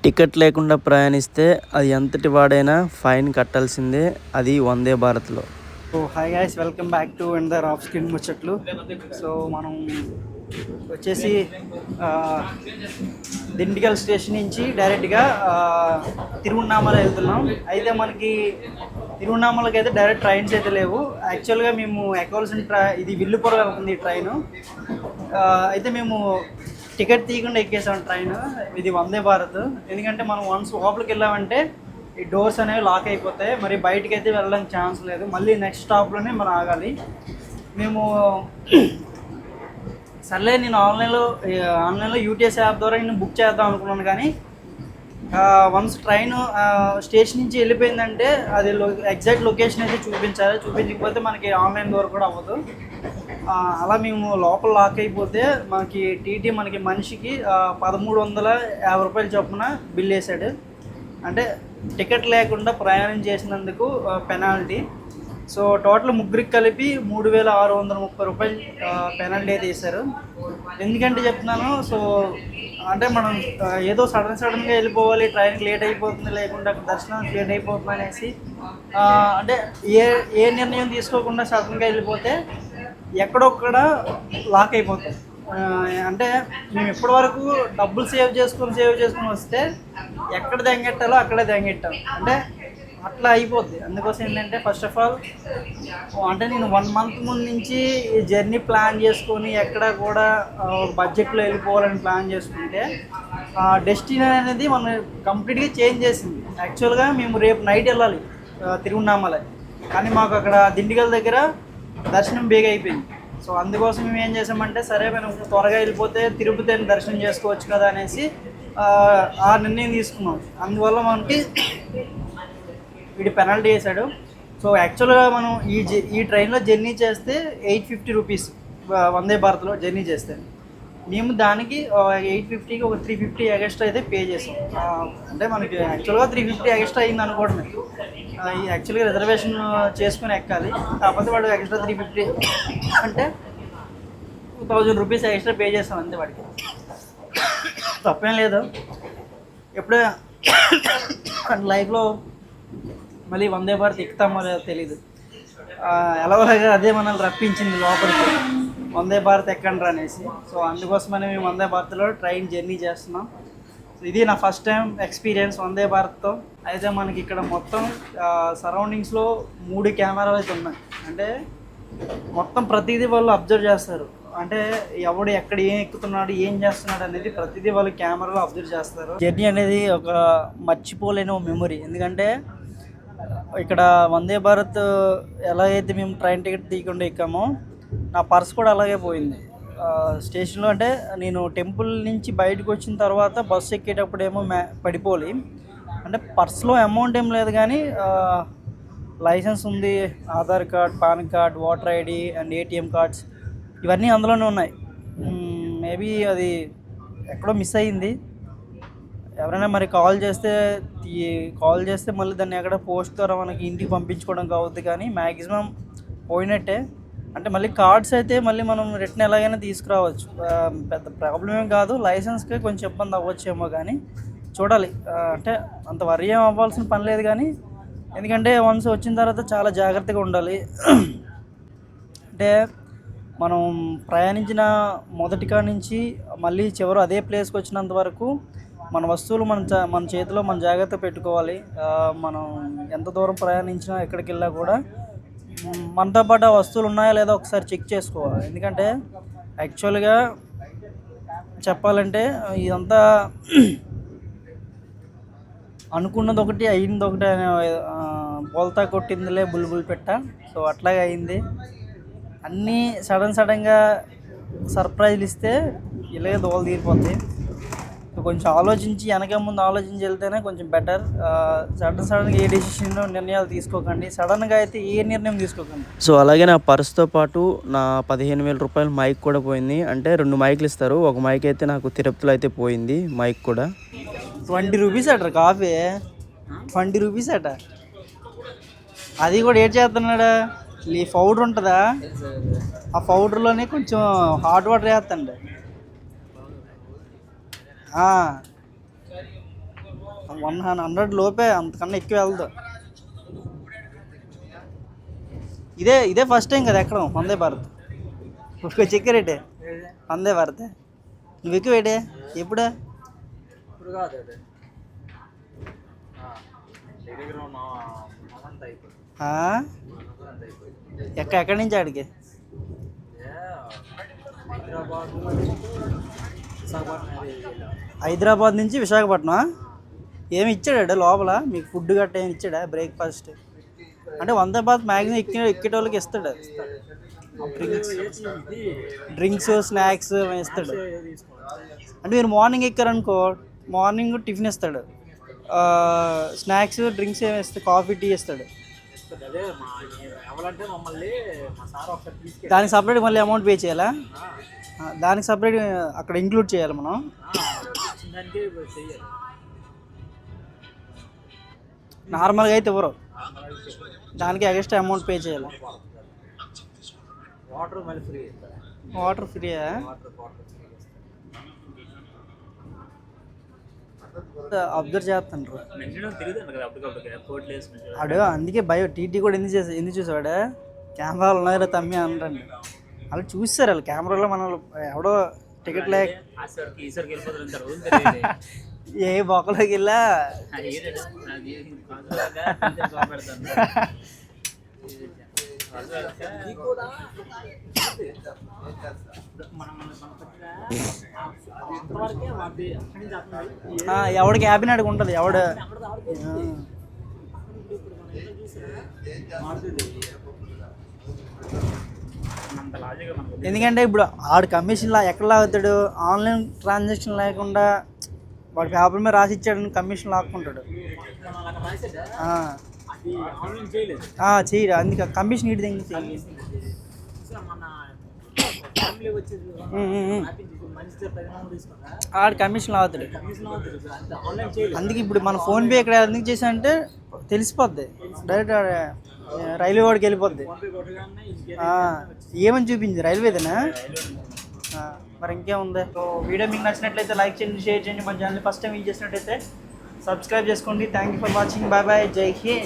Ticket లేకుండా ప్రయాణిస్తే అది ఎంతటి వాడైనా ఫైన్ కట్టాల్సిందే, అది వందే భారత్లో. So hi guys, welcome back to under of skin ముచ్చట్లు. సో మనం వచ్చేసి దిండిగల్ స్టేషన్ నుంచి డైరెక్ట్గా తిరువన్నామల వెళ్తున్నాం. అయితే మనకి తిరువన్నామలకి అయితే డైరెక్ట్ ట్రైన్స్ అయితే లేవు. యాక్చువల్గా మేము ఎక్కాల్సిన ఇది విల్లుపురం ఉంది ట్రైను. అయితే మేము టికెట్ తీయకుండా ఎక్కేసాం ట్రైన్. ఇది వందే భారత్. ఎందుకంటే మనం వన్స్ లోపలికి వెళ్ళామంటే ఈ డోర్స్ అనేవి లాక్ అయిపోతాయి, మరి బయటికి అయితే వెళ్ళడానికి ఛాన్స్ లేదు. మళ్ళీ నెక్స్ట్ స్టాప్లోనే మనం ఆగాలి. మేము సర్లే నేను ఆన్లైన్లో యూటీఎస్ యాప్ ద్వారా నేను బుక్ చేద్దాం అనుకున్నాను, కానీ వన్స్ ట్రైన్ స్టేషన్ నుంచి వెళ్ళిపోయిందంటే అది ఎగ్జాక్ట్ లొకేషన్ అయితే చూపించకపోతే మనకి ఆన్లైన్ ద్వారా కూడా అవ్వదు. అలా మేము లోపల లాక్ అయిపోతే మనకి టీటీ మనకి మనిషికి 1350 రూపాయలు చొప్పున బిల్ వేసాడు. అంటే టికెట్ లేకుండా ప్రయాణం చేసినందుకు పెనాల్టీ. సో టోటల్ ముగ్గురికి కలిపి 3630 రూపాయలు పెనాల్టీ అయితే వేశారు. ఎందుకంటే చెప్తున్నాను, సో అంటే మనం ఏదో సడన్గా వెళ్ళిపోవాలి, ట్రైన్కి లేట్ అయిపోతుంది, లేకుండా దర్శనానికి లేట్ అయిపోతుంది అనేసి అంటే ఏ నిర్ణయం తీసుకోకుండా సడన్గా వెళ్ళిపోతే ఎక్కడొక్కడ లాక్ అయిపోతాం. అంటే మేము ఇప్పటి వరకు డబ్బులు సేవ్ చేసుకొని వస్తే ఎక్కడ తెంగెట్టాలో అక్కడే తెంగెట్టాం. అంటే అట్లా అయిపోద్ది. అందుకోసం ఏంటంటే ఫస్ట్ ఆఫ్ ఆల్ అంటే నేను 1 month ముందు నుంచి ఈ జర్నీ ప్లాన్ చేసుకొని ఎక్కడ కూడా బడ్జెట్లో వెళ్ళిపోవాలని ప్లాన్ చేసుకుంటే డెస్టినీ అనేది మనం కంప్లీట్గా చేంజ్ చేసింది. యాక్చువల్గా మేము రేపు నైట్ వెళ్ళాలి తిరువన్నామల, కానీ మాకు అక్కడ దిండిగల్ దగ్గర దర్శనం బేగ అయిపోయింది. సో అందుకోసం మేము ఏం చేసామంటే, సరే మనం త్వరగా వెళ్ళిపోతే తిరుపతిని దర్శనం చేసుకోవచ్చు కదా అనేసి ఆ నిర్ణయం తీసుకున్నాం. అందువల్ల మనకి వీడి పెనాల్టీ వేసాడు. సో యాక్చువల్గా మనం ఈ ట్రైన్లో జర్నీ చేస్తే 850 రూపీస్ వందే భారత్లో జర్నీ చేస్తే, మేము దానికి 850కి ఒక 350 ఎక్స్ట్రా అయితే పే చేసాం. అంటే మనకి యాక్చువల్గా 350 ఎక్స్ట్రా అయింది అనుకోవడమే. యాక్చువల్గా రిజర్వేషన్ చేసుకుని ఎక్కాలి, కాకపోతే వాడు ఎక్స్ట్రా 350 అంటే 2000 రూపీస్ ఎక్స్ట్రా పే చేస్తాం అంతే. వాడికి తప్పేం లేదు. ఎప్పుడే లైఫ్లో మళ్ళీ వందే భారత్ ఎక్కుతామో లేదో తెలీదు. ఎలాగోలాగా అదే మనల్ని రప్పించింది లోపలికి, వందే భారత్ ఎక్కండి అనేసి. సో అందుకోసమని మేము వందే భారత్లో ట్రైన్ జర్నీ చేస్తున్నాం. ఇది నా ఫస్ట్ టైం ఎక్స్పీరియన్స్ వందే భారత్తో. అయితే మనకి ఇక్కడ మొత్తం సరౌండింగ్స్లో 3 కెమెరాలు అయితే ఉన్నాయి. అంటే మొత్తం ప్రతిదీ వాళ్ళు అబ్జర్వ్ చేస్తారు. అంటే ఎవడు ఎక్కడ ఏం ఎక్కుతున్నాడు, ఏం చేస్తున్నాడు అనేది ప్రతిదీ వాళ్ళు కెమెరాలో అబ్జర్వ్ చేస్తారు. జర్నీ అనేది ఒక మర్చిపోలేని మెమొరీ. ఎందుకంటే ఇక్కడ వందే భారత్ ఎలాగైతే మేము ట్రైన్ టికెట్ తీయకుండా ఎక్కామో, నా పర్స్ కూడా అలాగే పోయింది స్టేషన్లో. అంటే నేను టెంపుల్ నుంచి బయటకు వచ్చిన తర్వాత బస్సు ఎక్కేటప్పుడేమో పడిపోలి, అంటే పర్స్లో అమౌంట్ ఏం లేదు, కానీ లైసెన్స్ ఉంది, Aadhaar card, pan card, voter ID and ATM cards ఇవన్నీ అందులోనే ఉన్నాయి. మేబీ అది ఎక్కడో మిస్ అయ్యింది. ఎవరైనా మరి కాల్ చేస్తే మళ్ళీ దాన్ని ఎక్కడ పోస్ట్ ద్వారా మనకి ఇంటికి పంపించుకోవడం కావద్దు, కానీ మ్యాక్సిమం పోయినట్టే. అంటే మళ్ళీ కార్డ్స్ అయితే మళ్ళీ మనం రిటర్న్ ఎలాగైనా తీసుకురావచ్చు, పెద్ద ప్రాబ్లం ఏం కాదు. లైసెన్స్కి కొంచెం ఇబ్బంది అవ్వచ్చేమో, కానీ చూడాలి. అంటే అంత వరి ఏం అవ్వాల్సిన పని లేదు, కానీ ఎందుకంటే వన్స్ వచ్చిన తర్వాత చాలా జాగ్రత్తగా ఉండాలి. అంటే మనం ప్రయాణించిన మొదటి కాడి నుంచి మళ్ళీ చివరి అదే ప్లేస్కి వచ్చినంత వరకు మన వస్తువులు మన చేతిలో మన జాగ్రత్త పెట్టుకోవాలి. మనం ఎంత దూరం ప్రయాణించినా ఎక్కడికి వెళ్ళా కూడా మనతో పాటు ఆ వస్తువులు ఉన్నాయా లేదా ఒకసారి చెక్ చేసుకోవాలి. ఎందుకంటే యాక్చువల్గా చెప్పాలంటే ఇదంతా అనుకున్నది ఒకటి అయింది ఒకటి అనే బోల్తా కొట్టిందిలే బుల్బుల్ పెట్ట. సో అట్లాగే అయింది. అన్నీ సడన్గా సర్ప్రైజ్లు ఇస్తే ఇలాగే దోలు తీరిపోద్ది. కొంచెం ఆలోచించి ముందు ఆలోచించి వెళ్తేనే కొంచెం బెటర్. సడన్గా ఏ నిర్ణయాలు తీసుకోకండి. సడన్గా అయితే ఏ నిర్ణయం తీసుకోకండి. సో అలాగే నా పర్స్తో పాటు నా 15,000 రూపాయల మైక్ కూడా పోయింది. అంటే 2 మైకులు ఇస్తారు. ఒక మైక్ అయితే నాకు తిరుపతిలో అయితే పోయింది. మైక్ కూడా 20 రూపీస్ అట కాఫీ, 20 రూపీస్ అట. అది కూడా ఏం చేస్తున్నాడు, ఈ పౌడర్ ఉంటుందా, ఆ పౌడర్లోనే కొంచెం హాట్ వాటర్ వేస్తండి. 100 లోపే, అంతకన్నా ఎక్కువ వెళ్దు. ఇదే ఫస్ట్ టైం కదా ఎక్కడం వందే భారత్. చెక్కరేటే వందే భారత్. నువ్వు ఎక్కువ ఏంటే ఎప్పుడు? ఇప్పుడు కాదు ఎక్కడి నుంచి ఆడికి? హైదరాబాద్ నుంచి విశాఖపట్నం. ఏమి ఇచ్చాడా లోపల మీకు? ఫుడ్ గట్ట ఏమి ఇచ్చాడా? బ్రేక్ఫాస్ట్ అంటే వందే భారత్ మ్యాక్సిమం ఎక్కేటోళ్ళకి ఇస్తాడు. డ్రింక్స్ స్నాక్స్ ఇస్తాడు. అంటే మీరు మార్నింగ్ ఎక్కారనుకో, మార్నింగ్ టిఫిన్ ఇస్తాడు, స్నాక్స్ డ్రింక్స్ ఏమి ఇస్తాడు, కాఫీ టీ ఇస్తాడు. దానికి సపరేట్ మళ్ళీ అమౌంట్ పే చేయాలా? దానికి సపరేట్ అక్కడ ఇంక్లూడ్ చేయాలి మనం. నార్మల్గా అయితే ఇవ్వరు, దానికి ఎక్స్ట్రా అమౌంట్ పే చేయాలి. వాటర్ ఫ్రీయా? అబ్జర్వ్ చేస్తాను ఆడు, అందుకే భయం. టీటీ కూడా ఎందుకు చూసావాడు? కెమెరాలు ఉన్నాయో తమ్మి అనరండి. వాళ్ళు చూస్తారు, వాళ్ళు కెమెరాలో మనం ఎవడో టికెట్ లేక ఏ బొక్కలోకి వెళ్ళా ఎవడికి హ్యాపీ అడిగి ఉంటుంది ఎవడు. ఎందుకంటే ఇప్పుడు ఆడు కమిషన్ ఎక్కడ లాగుతాడు? ఆన్లైన్ ట్రాన్సాక్షన్ లేకుండా వాడు పేపర్ మీద రాసి ఇచ్చాడని కమిషన్ లాక్కుంటాడు. చేయరు, అందుకే కమిషన్ ఇటు దగ్గర ఆడు కమిషన్ లాగుతాడు. అందుకే ఇప్పుడు మన ఫోన్పే ఇక్కడ ఎందుకు చేసామంటే తెలిసిపోద్ది, డైరెక్ట్ రైల్వే వాడికి వెళ్ళిపోద్ది. ఏమని చూపించింది? రైల్వేదేనా? మరి ఇంకేముంది? వీడియో మీకు నచ్చినట్లయితే లైక్ చేయండి, షేర్ చేయండి. మన ఛానల్ ఫస్ట్ టైం యూజ్ చేసినట్లయితే సబ్స్క్రైబ్ చేసుకోండి. Thank you for watching. Bye bye. జై హింద్.